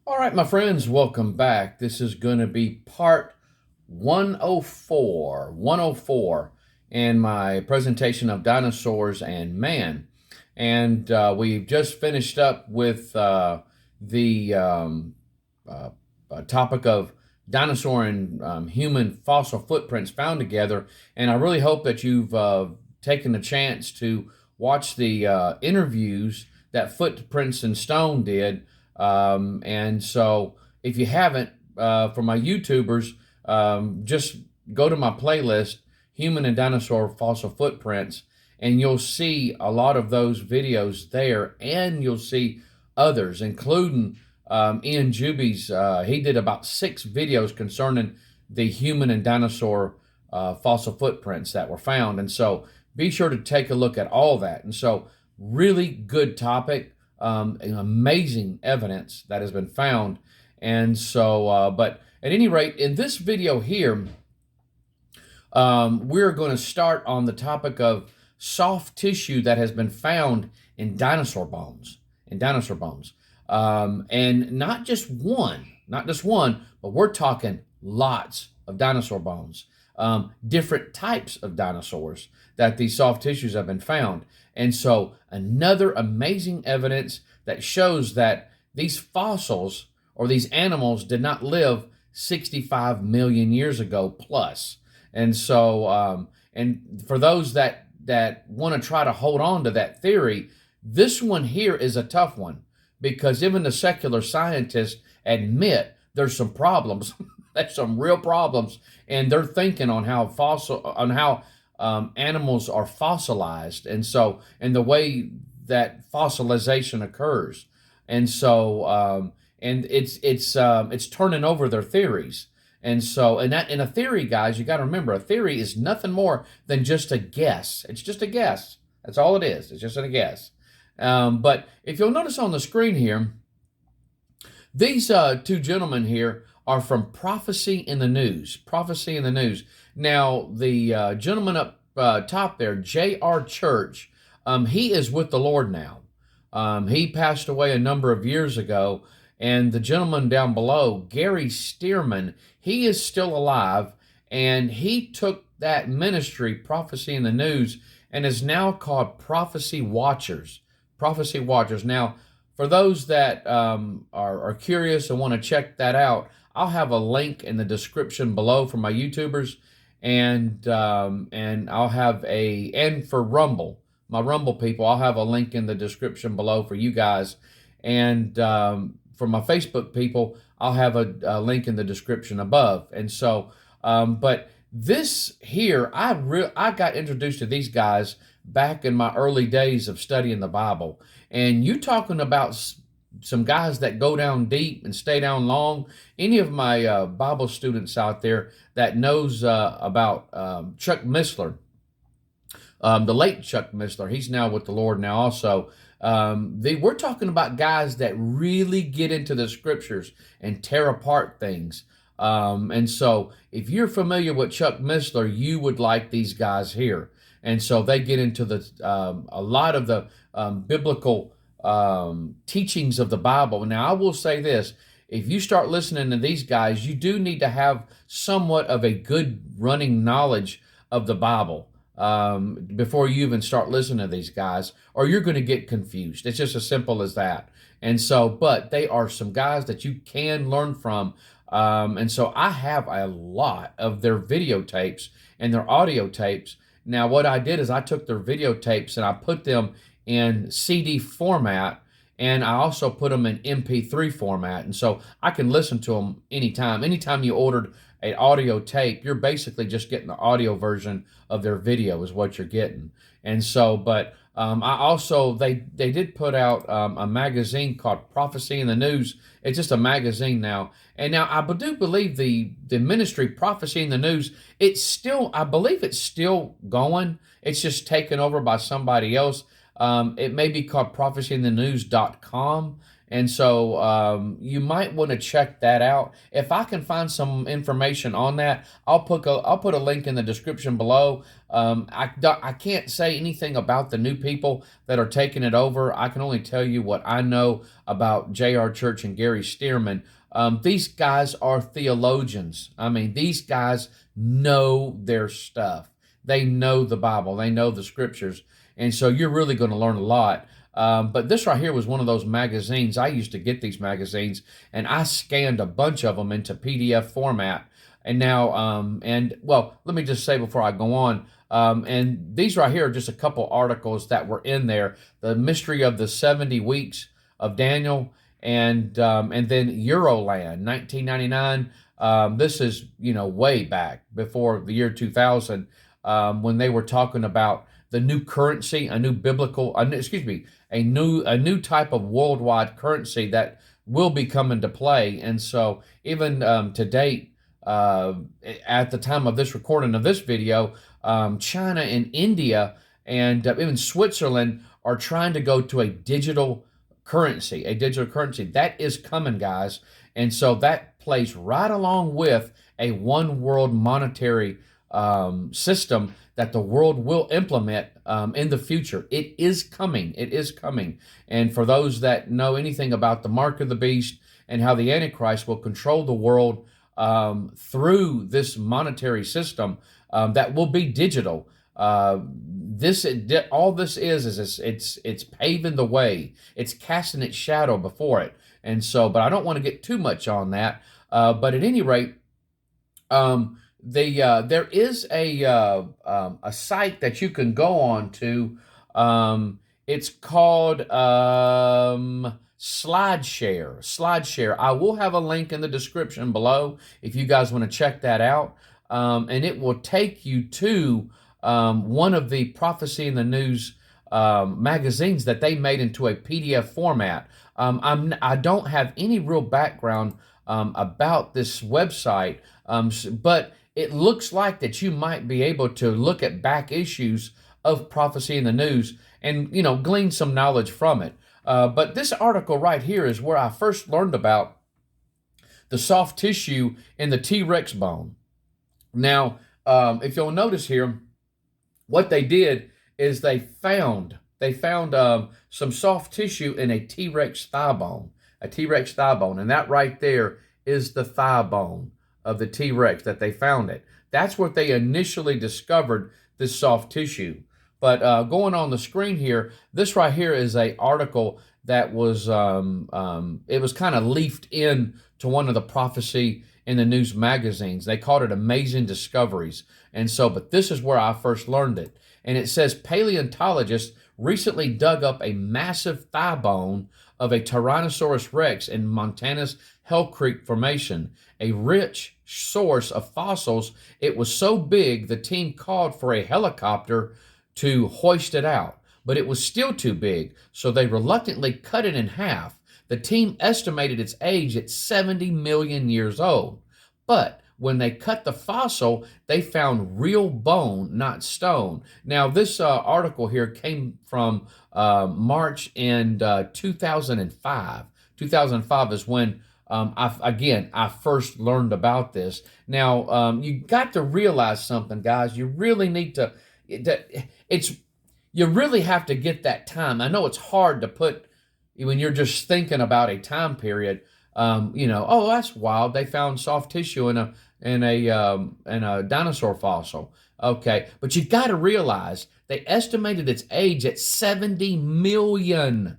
All right, my friends, welcome back. This is going to be part 104 in my presentation of Dinosaurs and Man. And we've just finished up with the topic of dinosaur and human fossil footprints found together. And I really hope that you've taken the chance to watch the interviews that Footprints in Stone did. And so if you haven't, for my YouTubers, just go to my playlist, Human and Dinosaur Fossil Footprints, and you'll see a lot of those videos there, and you'll see others, including Ian Juby's. He did about 6 videos concerning the human and dinosaur fossil footprints that were found. And so be sure to take a look at all that. And so really good topic. Amazing evidence that has been found. And so, but at any rate, in this video here, we're going to start on the topic of soft tissue that has been found in dinosaur bones. And not just one, but we're talking lots of dinosaur bones. Different types of dinosaurs that these soft tissues have been found. And so another amazing evidence that shows that these fossils or these animals did not live 65 million years ago plus. And so, and for those that want to try to hold on to that theory, this one here is a tough one, because even the secular scientists admit there's some problems. There's some real problems, and they're thinking on how animals are fossilized, and so, and the way that fossilization occurs, and so, and it's turning over their theories, and so, and that in a theory, guys, you got to remember, a theory is nothing more than just a guess. It's just a guess. That's all it is. It's just a guess. But if you'll notice on the screen here, these 2 gentlemen here are from Prohecy in the News. Prohecy in the News. Now, the gentleman up top there, J.R. Church, he is with the Lord now. He passed away a number of years ago. And the gentleman down below, Gary Stearman, he is still alive. And he took that ministry, Prohecy in the News, and is now called Prohecy Watchers. Prohecy Watchers. Now, for those that are curious and want to check that out, I'll have a link in the description below for my YouTubers, and I'll have and for Rumble, my Rumble people, I'll have a link in the description below for you guys, and for my Facebook people, I'll have a link in the description above. And so, but this here, I got introduced to these guys back in my early days of studying the Bible, and you talking about some guys that go down deep and stay down long. Any of my Bible students out there that knows about Chuck Missler, the late Chuck Missler, he's now with the Lord now also. We're talking about guys that really get into the scriptures and tear apart things. And so if you're familiar with Chuck Missler, you would like these guys here. And so they get into a lot of the biblical teachings of the Bible. Now, I will say this: if you start listening to these guys, you do need to have somewhat of a good running knowledge of the Bible before you even start listening to these guys, or you're going to get confused. It's just as simple as that. And so, but they are some guys that you can learn from. And so I have a lot of their videotapes and their audio tapes. Now, what I did is I took their videotapes and I put them in CD format, and I also put them in MP3 format. And so I can listen to them anytime. Anytime you ordered an audio tape, you're basically just getting the audio version of their video is what you're getting. And so, but I also, they did put out a magazine called Prohecy in the News. It's just a magazine now. And now I do believe the ministry Prohecy in the News, I believe it's still going. It's just taken over by somebody else. It may be called prophecyinthenews.com. And so you might want to check that out. If I can find some information on that, I'll put a link in the description below. I can't say anything about the new people that are taking it over. I can only tell you what I know about J.R. Church and Gary Stearman. These guys are theologians. I mean, these guys know their stuff. They know the Bible. They know the scriptures. And so you're really going to learn a lot. But this right here was one of those magazines. I used to get these magazines, and I scanned a bunch of them into PDF format. And now, well, let me just say before I go on, and these right here are just a couple articles that were in there. The Mystery of the 70 Weeks of Daniel, and then Euroland, 1999. This is, way back before the year 2000, when they were talking about the new currency, a new type of worldwide currency that will be coming to play. And so even to date, at the time of this recording of this video, China and India and even Switzerland are trying to go to a digital currency. That is coming, guys. And so that plays right along with a one world monetary system that the world will implement in the future. It is coming. It is coming. And for those that know anything about the mark of the beast and how the Antichrist will control the world through this monetary system that will be digital, all this is it's paving the way. It's casting its shadow before it. And so, but I don't want to get too much on that. But at any rate, there is a site that you can go on to. It's called SlideShare. SlideShare. I will have a link in the description below if you guys want to check that out. And it will take you to one of the Prophecy in the News magazines that they made into a PDF format. I don't have any real background about this website, but it looks like that you might be able to look at back issues of Prophecy in the News and, glean some knowledge from it. But this article right here is where I first learned about the soft tissue in the T-Rex bone. Now, if you'll notice here, what they did is they found some soft tissue in a T-Rex thigh bone, and that right there is the thigh bone of the T-Rex that they found it. That's what they initially discovered, this soft tissue. But going on the screen here, this right here is a article that was it was kind of leafed in to one of the Prophecy in the News magazines. They called it Amazing Discoveries. And so, but this is where I first learned it. And it says paleontologists recently dug up a massive thigh bone of a Tyrannosaurus Rex in Montana's Hell Creek Formation, a rich source of fossils. It was so big, the team called for a helicopter to hoist it out, but it was still too big, so they reluctantly cut it in half. The team estimated its age at 70 million years old, but when they cut the fossil, they found real bone, not stone. Now, this article here came from March in 2005. 2005 is when I first learned about this. Now, you got to realize something, guys. You really need to, you really have to get that time. I know it's hard to put when you're just thinking about a time period. Oh, that's wild. They found soft tissue in a dinosaur fossil. Okay, but you got to realize they estimated its age at 70 million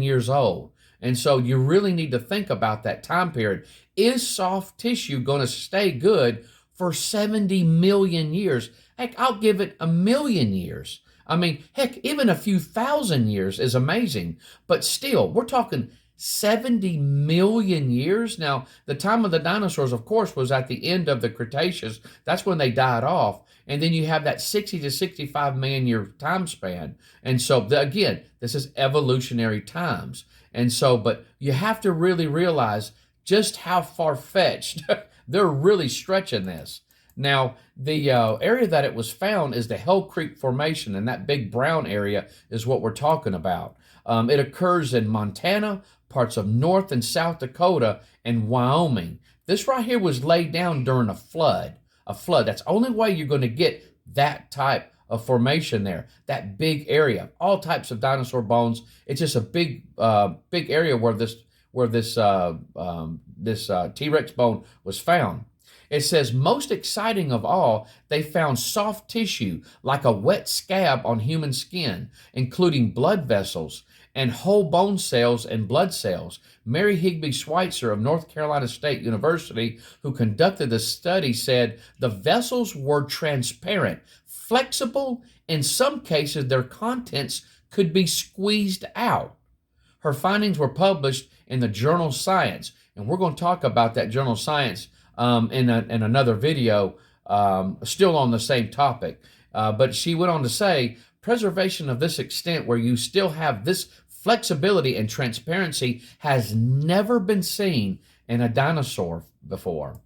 years old. And so you really need to think about that time period. Is soft tissue going to stay good for 70 million years? Heck, I'll give it 1,000,000 years. I mean, heck, even a few thousand years is amazing. But still, we're talking 70 million years. Now, the time of the dinosaurs, of course, was at the end of the Cretaceous. That's when they died off. And then you have that 60 to 65 million year time span. And so, again, this is evolutionary times. And so, but you have to really realize just how far-fetched they're really stretching this. Now, the area that it was found is the Hell Creek Formation, and that big brown area is what we're talking about. It occurs in Montana, parts of North and South Dakota, and Wyoming. This right here was laid down during a flood. A flood. That's the only way you're going to get that type of formation there. That big area, all types of dinosaur bones. It's just a big, big area where this T-Rex bone was found. It says, most exciting of all, they found soft tissue like a wet scab on human skin, including blood vessels and whole bone cells and blood cells. Mary Higby Schweitzer of North Carolina State University, who conducted the study, said the vessels were transparent, flexible. In some cases, their contents could be squeezed out. Her findings were published in the journal Science, and we're going to talk about that journal Science in another video, still on the same topic. But she went on to say, preservation of this extent where you still have this flexibility and transparency has never been seen in a dinosaur before.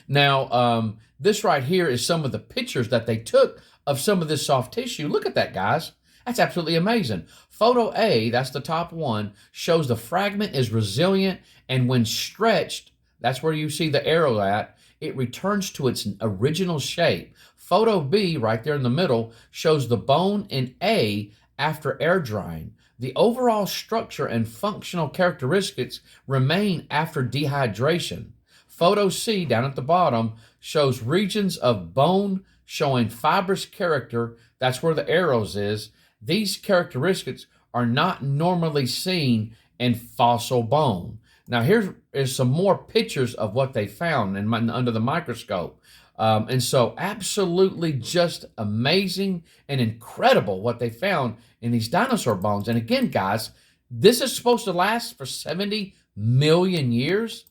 Now, this right here is some of the pictures that they took of some of this soft tissue. Look at that, guys. That's absolutely amazing. Photo A, that's the top one, shows the fragment is resilient, and when stretched, that's where you see the arrow at, it returns to its original shape. Photo B, right there in the middle, shows the bone in A after air drying. The overall structure and functional characteristics remain after dehydration. Photo C, down at the bottom, shows regions of bone showing fibrous character. That's where the arrows is. These characteristics are not normally seen in fossil bone. Now, here's some more pictures of what they found under the microscope. And so absolutely just amazing and incredible what they found in these dinosaur bones. And again, guys, this is supposed to last for 70 million years.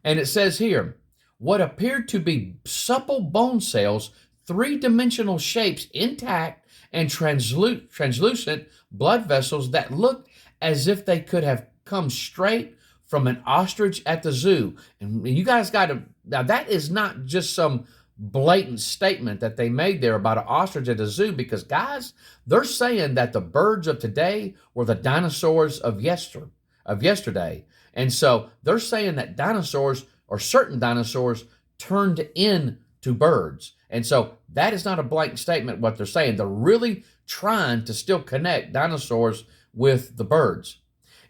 And it says here, what appeared to be supple bone cells, three-dimensional shapes intact, and translucent blood vessels that looked as if they could have come straight from an ostrich at the zoo. And you guys got to, now that is not just some blatant statement that they made there about an ostrich at the zoo, because guys, they're saying that the birds of today were the dinosaurs of yesterday. And so they're saying that dinosaurs, or certain dinosaurs, turned into birds. And so that is not a blank statement what they're saying. They're really trying to still connect dinosaurs with the birds.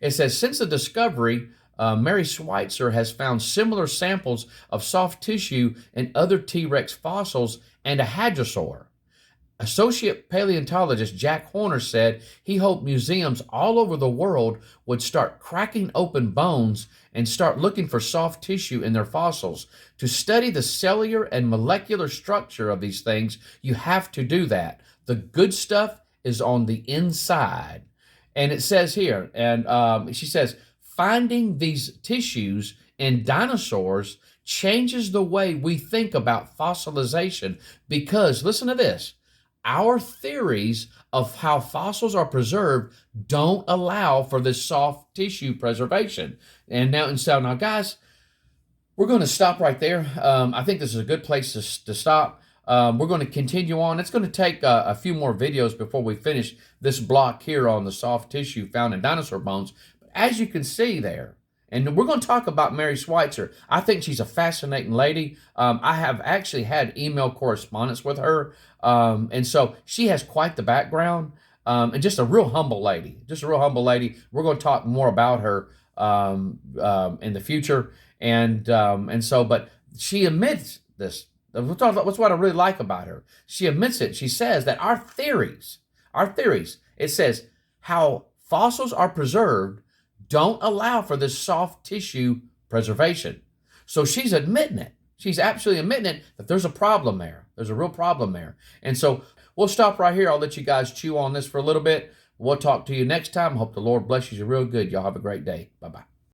It says, since the discovery, Mary Schweitzer has found similar samples of soft tissue in other T-Rex fossils and a hadrosaur. Associate paleontologist Jack Horner said he hoped museums all over the world would start cracking open bones and start looking for soft tissue in their fossils. To study the cellular and molecular structure of these things, you have to do that. The good stuff is on the inside. And it says here, and she says, finding these tissues in dinosaurs changes the way we think about fossilization because, listen to this, our theories of how fossils are preserved don't allow for this soft tissue preservation. And so now, guys, we're going to stop right there. I think this is a good place to stop. We're going to continue on. It's going to take a few more videos before we finish this block here on the soft tissue found in dinosaur bones. But as you can see there, and we're going to talk about Mary Schweitzer. I think she's a fascinating lady. I have actually had email correspondence with her. And so she has quite the background and just a real humble lady. We're going to talk more about her in the future. But she admits this. That's what I really like about her. She admits it. She says that our theories, it says how fossils are preserved don't allow for this soft tissue preservation. So she's admitting it. She's absolutely admitting it that there's a problem there. There's a real problem there. And so we'll stop right here. I'll let you guys chew on this for a little bit. We'll talk to you next time. Hope the Lord blesses you real good. Y'all have a great day. Bye-bye.